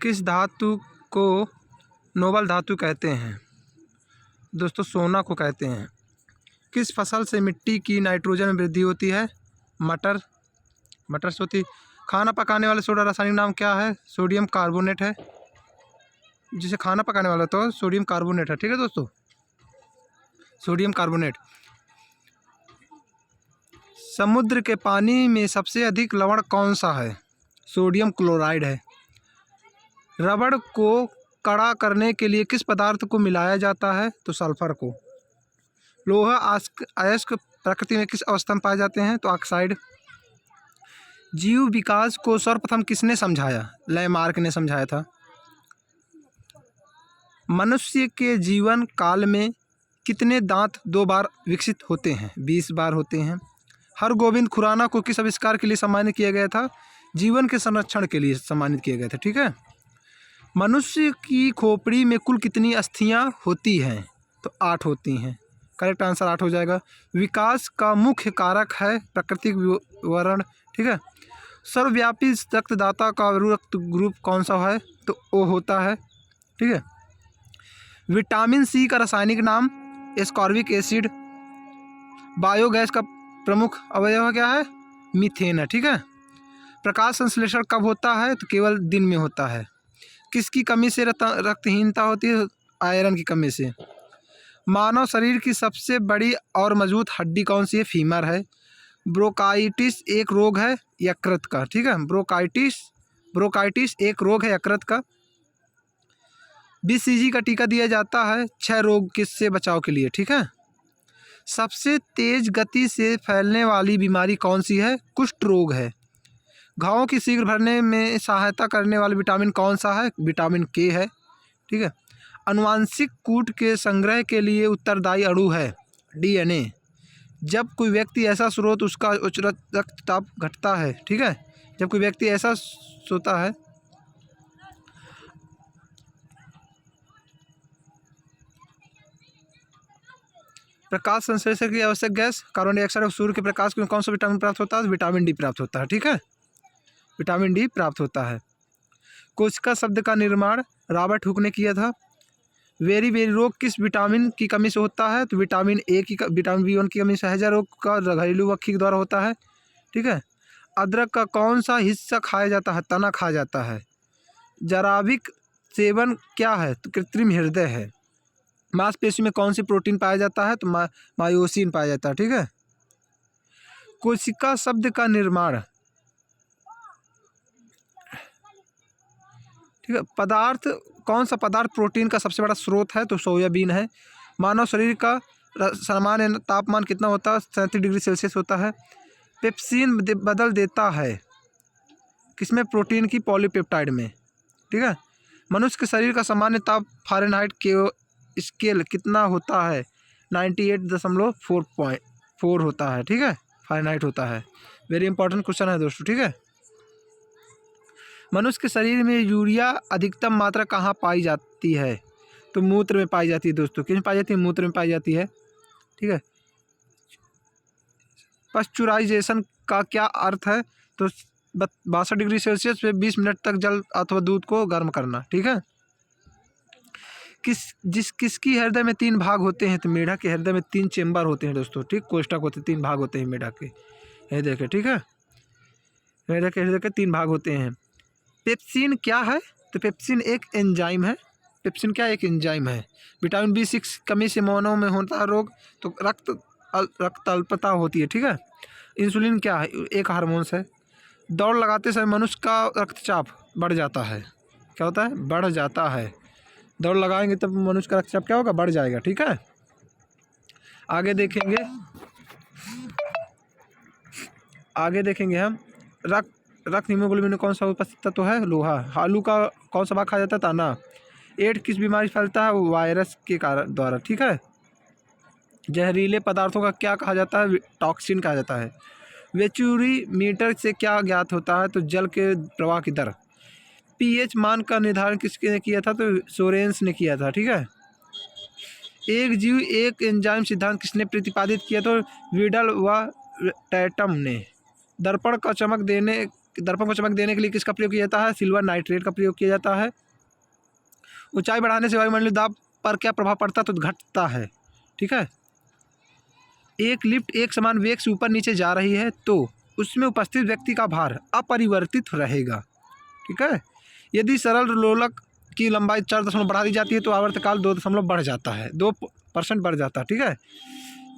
किस धातु को नोबल धातु कहते हैं? दोस्तों सोना को कहते हैं। किस फसल से मिट्टी की नाइट्रोजन में वृद्धि होती है? मटर से होती। खाना पकाने वाले सोडा रासायनिक नाम क्या है? सोडियम कार्बोनेट है। जिसे खाना पकाने वाला तो सोडियम कार्बोनेट है। ठीक है दोस्तों, सोडियम कार्बोनेट। समुद्र के पानी में सबसे अधिक लवण कौन सा है? सोडियम क्लोराइड है। रबड़ को कड़ा करने के लिए किस पदार्थ को मिलाया जाता है? तो सल्फर को। लोहा अयस्क प्रकृति में किस अवस्था में पाए जाते हैं? तो ऑक्साइड। जीव विकास को सर्वप्रथम किसने समझाया? लैमार्क ने समझाया था। मनुष्य के जीवन काल में कितने दांत 2 बार विकसित होते हैं? 20 बार होते हैं। हरगोविंद खुराना को किस आविष्कार के लिए सम्मानित किया गया था? जीवन के संरक्षण के लिए सम्मानित किया गया था। ठीक है। मनुष्य की खोपड़ी में कुल कितनी अस्थियां होती हैं? तो 8 होती हैं। करेक्ट आंसर 8 हो जाएगा। विकास का मुख्य कारक है प्राकृतिक विवरण। ठीक है। सर्वव्यापी रक्तदाता का रक्त ग्रुप कौन सा है? तो ओ होता है। ठीक है। विटामिन सी का रासायनिक नाम? Ascorbic acid. बायोगैस का प्रमुख अवयव क्या है? मीथेन है। ठीक है। प्रकाश संश्लेषण कब होता है? तो केवल दिन में होता है। किसकी कमी से रक्तहीनता होती है? आयरन की कमी से। मानव शरीर की सबसे बड़ी और मजबूत हड्डी कौन सी है? फीमर है। ब्रोंकाइटिस एक रोग है यकृत का। ठीक है। ब्रोंकाइटिस एक रोग है यकृत का। बीसीजी का टीका दिया जाता है 6 रोग किससे बचाव के लिए? ठीक है। सबसे तेज गति से फैलने वाली बीमारी कौन सी है? कुष्ठ रोग है। घावों की शीघ्र भरने में सहायता करने वाला विटामिन कौन सा है? विटामिन के है। ठीक है। आनुवांशिक कूट के संग्रह के लिए उत्तरदायी अणु है डीएनए। जब कोई व्यक्ति ऐसा स्रोत उसका उच्च रक्तचाप घटता है। ठीक है। जब कोई व्यक्ति ऐसा सोता है प्रकाश संश्लेषण की आवश्यक गैस कार्बन डाइऑक्साइड और सूर्य के प्रकाश में कौन सा विटामिन प्राप्त होता है? विटामिन डी प्राप्त होता है। ठीक है। विटामिन डी प्राप्त होता है। कोशिका शब्द का निर्माण रॉबर्ट हुक ने किया था। वेरी रोग किस विटामिन की कमी से होता है? तो विटामिन B1 की कमी से। हैजा रोग का घरेलू वक्की के द्वारा होता है। ठीक है। अदरक का कौन सा हिस्सा खाया जाता है? तना खाया जाता है। जराविक सेवन क्या है? तो कृत्रिम हृदय है। मांसपेशी में कौन सी प्रोटीन पाया जाता है? तो मायोसिन पाया जाता है। ठीक है। कोशिका शब्द का निर्माण। ठीक है। पदार्थ कौन सा पदार्थ प्रोटीन का सबसे बड़ा स्रोत है? तो सोयाबीन है। मानव शरीर का सामान्य तापमान कितना होता है? 37 डिग्री सेल्सियस होता है। पेप्सिन बदल देता है किसमें? प्रोटीन की पॉलीपेप्टाइड में। ठीक है। मनुष्य के शरीर का सामान्य ताप फ़ारेनहाइट के स्केल कितना होता है? 98.4 होता है। ठीक है। फ़ारेनहाइट होता है। वेरी इंपॉर्टेंट क्वेश्चन है दोस्तों। ठीक है। मनुष्य के शरीर में यूरिया अधिकतम मात्रा कहाँ पाई जाती है? तो मूत्र में पाई जाती है दोस्तों। किस में पाई जाती है? मूत्र में पाई जाती है। ठीक है। पाश्चुराइजेशन का क्या अर्थ है? तो 62 डिग्री सेल्सियस पे 20 मिनट तक जल अथवा दूध को गर्म करना। ठीक है। किसकी हृदय में 3 भाग होते हैं? तो मेढक के हृदय में 3 चेम्बर होते हैं दोस्तों। ठीक। कोष्ठक होते हैं, 3 भाग होते हैं मेढक के हृदय के। ठीक है। मेढक के हृदय के 3 भाग होते हैं। पेप्सिन क्या है? तो पेप्सिन एक एंजाइम है। पेप्सिन क्या? एक एंजाइम है। विटामिन B6 कमी से मानव में होता है रोग? तो रक्त अल्पता होती है। ठीक है। इंसुलिन क्या है? एक हार्मोन्स है। दौड़ लगाते समय मनुष्य का रक्तचाप बढ़ जाता है। क्या होता है? बढ़ जाता है। दौड़ लगाएंगे तब मनुष्य का रक्तचाप क्या होगा? बढ़ जाएगा। ठीक है। आगे देखेंगे हम रक्त हीमोग्लोबिन में कौन सा उपस्थित तत्व है? लोहा। आलू का कौन सा भाग खाया जाता है? तना। एड्स किस बीमारी फैलता है? वायरस के कारण द्वारा। ठीक है। जहरीले पदार्थों का क्या कहा जाता है? टॉक्सिन कहा जाता है। वेचूरी मीटर से क्या ज्ञात होता है? तो जल के प्रवाह की दर। पीएच मान का निर्धारण किसने किया था? तो सोरेंस ने किया था। ठीक है। एक जीव एक एंजाइम सिद्धांत किसने प्रतिपादित किया? तो विडल व टैटम ने। दर्पण का चमक देने दर्पण को चमक देने के लिए किसका प्रयोग किया जाता है? सिल्वर नाइट्रेट का प्रयोग किया जाता है। ऊंचाई बढ़ाने से वायुमंडलीय दाब पर क्या प्रभाव पड़ता है? तो घटता है। ठीक है। एक लिफ्ट एक समान वेग से ऊपर नीचे जा रही है तो उसमें उपस्थित व्यक्ति का भार अपरिवर्तित रहेगा। ठीक है। यदि सरल लोलक की लंबाई 4 बढ़ा दी जाती है तो आवर्तकाल 2 बढ़ जाता है, 2% बढ़ जाता है। ठीक है।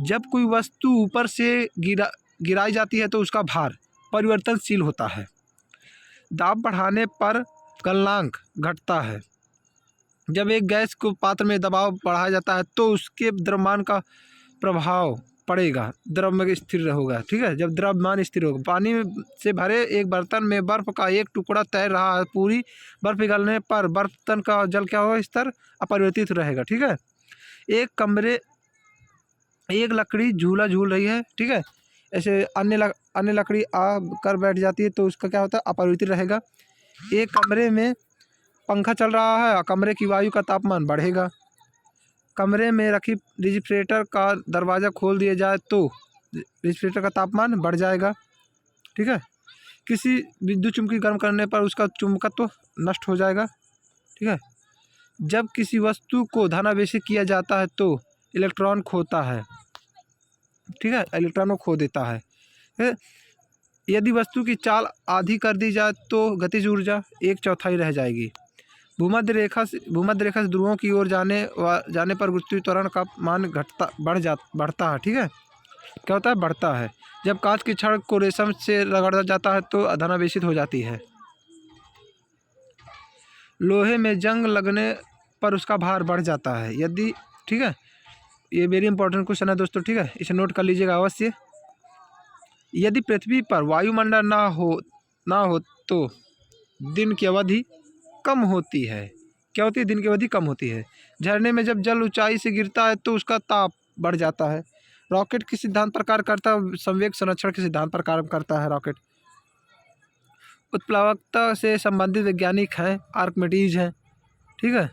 जब कोई वस्तु ऊपर से गिराई जाती है तो उसका भार परिवर्तनशील होता है। दाब बढ़ाने पर गलनांक घटता है। जब एक गैस को पात्र में दबाव बढ़ाया जाता है तो उसके द्रव्यमान का प्रभाव पड़ेगा, द्रव में स्थिर होगा। ठीक है। जब द्रव्यमान स्थिर होगा, पानी से भरे एक बर्तन में बर्फ का एक टुकड़ा तैर रहा है, पूरी बर्फ पिघलने पर बर्तन का जल क्या होगा? स्तर अपरिवर्तित रहेगा। ठीक है। एक लकड़ी झूला झूल रही है। ठीक है। ऐसे अन्य लकड़ी आ कर बैठ जाती है तो उसका क्या होता है? अपरिवर्तित रहेगा। एक कमरे में पंखा चल रहा है, कमरे की वायु का तापमान बढ़ेगा। कमरे में रखी रेफ्रिजरेटर का दरवाज़ा खोल दिया जाए तो रेफ्रिजरेटर का तापमान बढ़ जाएगा। ठीक है। किसी विद्युत चुम्बकी गर्म करने पर उसका चुंबकत्व नष्ट हो जाएगा। ठीक है। जब किसी वस्तु को धनावेशित किया जाता है तो इलेक्ट्रॉन खोता है। ठीक है। इलेक्ट्रॉन को खो देता है। यदि वस्तु की चाल आधी कर दी जाए तो गतिज ऊर्जा 1/4 रह जाएगी। भूमध्य रेखा से ध्रुवों की ओर जाने पर गुरुत्वीय त्वरण का मान बढ़ता है। ठीक है। क्या होता है? बढ़ता है। जब कांच की छड़ को रेशम से रगड़ा जाता है तो धनावेशित हो जाती है। लोहे में जंग लगने पर उसका भार बढ़ जाता है। यदि ठीक है, ये वेरी इंपॉर्टेंट क्वेश्चन है दोस्तों। ठीक है, इसे नोट कर लीजिएगा अवश्य। यदि पृथ्वी पर वायुमंडल ना हो तो दिन की अवधि कम होती है। क्या होती है? दिन की अवधि कम होती है। झरने में जब जल ऊंचाई से गिरता है तो उसका ताप बढ़ जाता है। रॉकेट किस सिद्धांत पर कार्य करता है? संवेग संरक्षण के सिद्धांत पर कार्य करता है रॉकेट। उत्प्लावकता से संबंधित वैज्ञानिक हैं आर्किमिडीज हैं। ठीक है।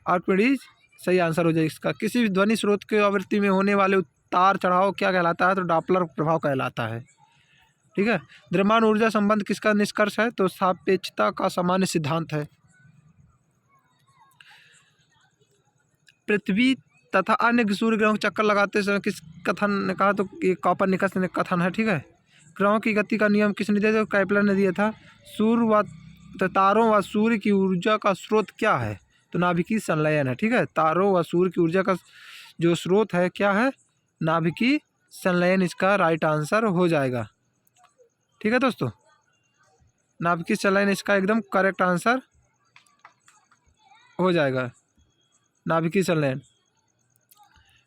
आर्किमिडीज सही आंसर हो जाएगा इसका। किसी भी ध्वनि स्रोत के आवृत्ति में होने वाले उतार चढ़ाव क्या कहलाता है? तो डॉपलर प्रभाव कहलाता है। ठीक है। द्रव्यमान ऊर्जा संबंध किसका निष्कर्ष है? तो सापेक्षता का सामान्य सिद्धांत है। पृथ्वी तथा अन्य सूर्य ग्रहों के चक्कर लगाते समय किस कथन ने कहा? तो ये कॉपरनिकस ने कथन है। ठीक है। ग्रहों की गति का नियम किसने दिया था? कैपलर ने दिया था। सूर्य व तारों व सूर्य की ऊर्जा का स्रोत क्या है? तो नाभिकीय संलयन है। ठीक है। तारों व सूर्य की ऊर्जा का जो स्रोत है क्या है? नाभिकीय संलयन इसका राइट आंसर हो जाएगा। ठीक है दोस्तों, नाभिकीय संलयन इसका एकदम करेक्ट आंसर हो जाएगा। नाभिकीय संलयन।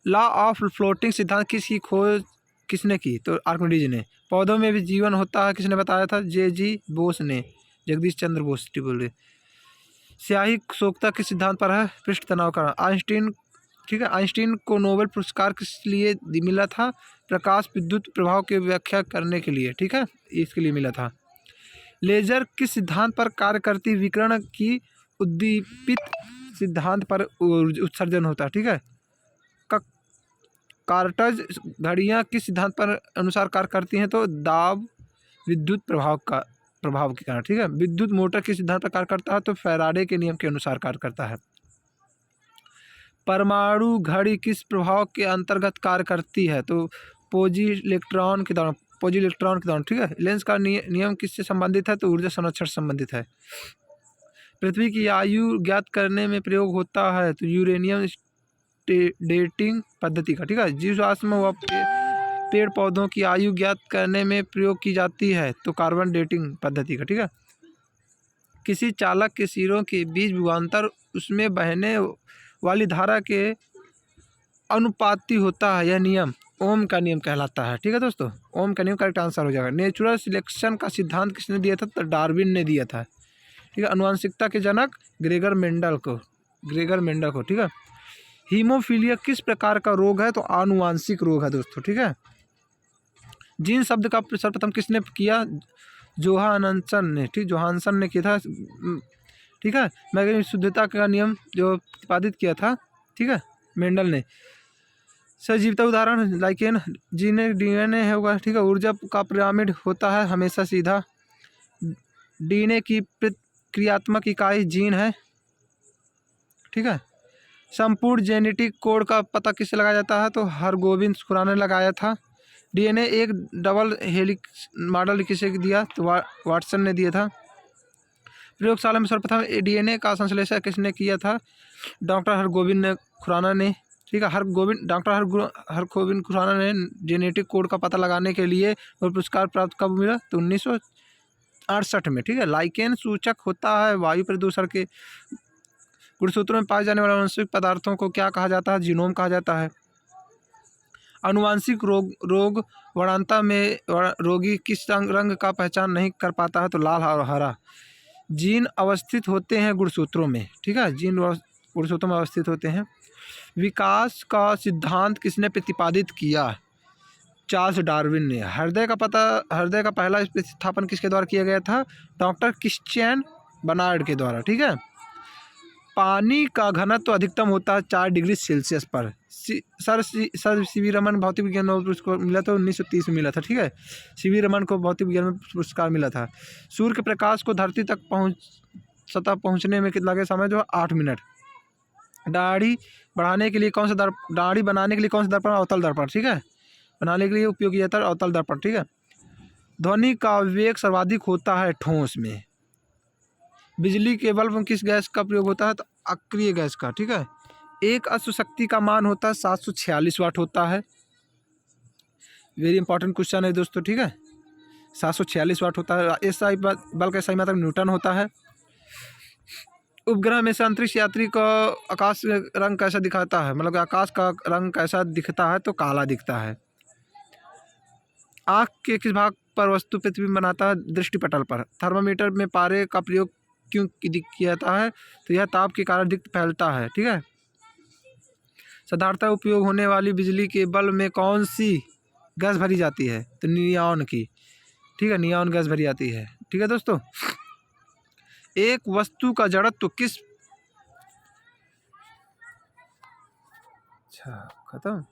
लॉ ऑफ फ्लोटिंग सिद्धांत किसकी खोज किसने की? तो आर्किमिडीज ने। पौधों में भी जीवन होता है किसने बताया था? जे.जी. बोस ने, जगदीश चंद्र बोस बोल रहे। स्याही सोखता किस सिद्धांत पर है? पृष्ठ तनाव का। आइंस्टीन। ठीक है। आइंस्टीन को नोबेल पुरस्कार किस लिए मिला था? प्रकाश विद्युत प्रभाव की व्याख्या करने के लिए। ठीक है, इसके लिए मिला था। लेजर किस सिद्धांत पर कार्य करती? विकिरण की उद्दीपित सिद्धांत पर उत्सर्जन होता है। ठीक है। कार्टज घड़ियाँ किस सिद्धांत पर अनुसार कार्य करती हैं? तो दाब विद्युत प्रभाव के कारण। ठीक है। विद्युत मोटर किस सिद्धांत पर कार्य करता है? तो फैराडे के नियम के अनुसार कार्य करता है। परमाणु घड़ी किस प्रभाव के अंतर्गत कार्य करती है? तो पोजी इलेक्ट्रॉन के दौरान। ठीक है। लेंस का नियम किससे संबंधित है? तो ऊर्जा संरक्षण से संबंधित है। पृथ्वी की आयु ज्ञात करने में प्रयोग होता है तो यूरेनियम डेटिंग पद्धति का। ठीक है। जीवाश्म व पेड़ पौधों की आयु ज्ञात करने में प्रयोग की जाती है तो कार्बन डेटिंग पद्धति का। ठीक है। किसी चालक के सिरों के बीच विभवांतर उसमें बहने वाली धारा के अनुपाती होता है। यह नियम ओम का नियम कहलाता है। ठीक है दोस्तों, ओम का नियम करेक्ट आंसर हो जाएगा। नेचुरल सिलेक्शन का सिद्धांत किसने दिया था? तो डार्विन ने दिया था। ठीक है। आनुवंशिकता के जनक ग्रेगर मेंडल को। ठीक है। हीमोफीलिया किस प्रकार का रोग है? तो आनुवांशिक रोग है दोस्तों। ठीक है। जीन शब्द का सर्वप्रथम किसने किया? जोहानसन ने। ठीक, जोहानसन ने किया था। ठीक है। मैग्नीफिक शुद्धता का नियम जो प्रतिपादित किया था। ठीक है, मेंडल ने। सजीवता उदाहरण लाइकेन, डीएनए होगा। ठीक है। ऊर्जा का पिरामिड होता है हमेशा सीधा। डीएनए की प्रतिक्रियात्मक इकाई जीन है। ठीक है। संपूर्ण जेनेटिक कोड का पता किससे लगाया जाता है? तो हरगोविंद खुराना ने लगाया था। डीएनए एक डबल हेलिक्स मॉडल किसे दिया? तो वाटसन ने दिया था। प्रयोगशाला में सर्वप्रथम डीएनए का संश्लेषण किसने किया था? डॉक्टर हरगोविंद खुराना ने। ठीक है। डॉक्टर हरगोविंद खुराना ने जेनेटिक कोड का पता लगाने के लिए और पुरस्कार प्राप्त कब मिला? तो 1968 में। ठीक है। लाइकेन सूचक होता है वायु प्रदूषण के। गुणसूत्रों में पाए जाने वाले आनुवंशिक पदार्थों को क्या कहा जाता है? जीनोम कहा जाता है। आनुवंशिक रोग वर्णांता में रोगी किस रंग का पहचान नहीं कर पाता है? तो लाल और हरा। जीन अवस्थित होते हैं गुणसूत्रों में। ठीक है। जीन गुणसूत्रों में अवस्थित होते हैं। विकास का सिद्धांत किसने प्रतिपादित किया? चार्ल्स डार्विन ने। हृदय का पहला प्रतिस्थापन किसके द्वारा किया गया था? डॉक्टर क्रिश्चियन बर्नार्ड के द्वारा। ठीक है। पानी का घनत्व अधिकतम होता है 4 डिग्री सेल्सियस पर। सर सीवी रमन भौतिक विज्ञान नोबेल पुरस्कार मिला था 1930 में मिला था। ठीक है। सीवी रमन को भौतिक विज्ञान में पुरस्कार मिला था। सूर्य के प्रकाश को धरती तक सतह पहुंचने में कितना लगे समय? जो 8 मिनट। दाढ़ी बनाने के लिए कौन सा दर्पण? अवतल दर्पण। ठीक है। बनाने के लिए उपयोग किया था अवतल दर्पण। ठीक है। ध्वनि का वेग सर्वाधिक होता है ठोस में। बिजली के बल्ब में किस गैस का प्रयोग होता है? तो अक्रिय गैस का। ठीक है। एक अश्व शक्ति का मान होता है 746 वाट होता है। वेरी इंपॉर्टेंट क्वेश्चन है दोस्तों। ठीक है। 746 वाट होता है। एसआई बल का सही मात्रक न्यूटन होता है। उपग्रह में से अंतरिक्ष यात्री का आकाश रंग कैसा दिखाता है? मतलब आकाश का रंग कैसा दिखता है? तो काला दिखता है। आँख के किस भाग पर वस्तु प्रतिबिंब बनाता है? दृष्टिपटल पर। थर्मामीटर में पारे का प्रयोग क्यों किया जाता है? तो यह ताप के कारण अधिक फैलता है। ठीक है। साधारणतः उपयोग होने वाली बिजली के बल्ब में कौन सी गैस भरी जाती है? तो नियॉन की। ठीक है। नियॉन गैस भरी जाती है। ठीक है दोस्तों। एक वस्तु का जड़त्व किस खत्म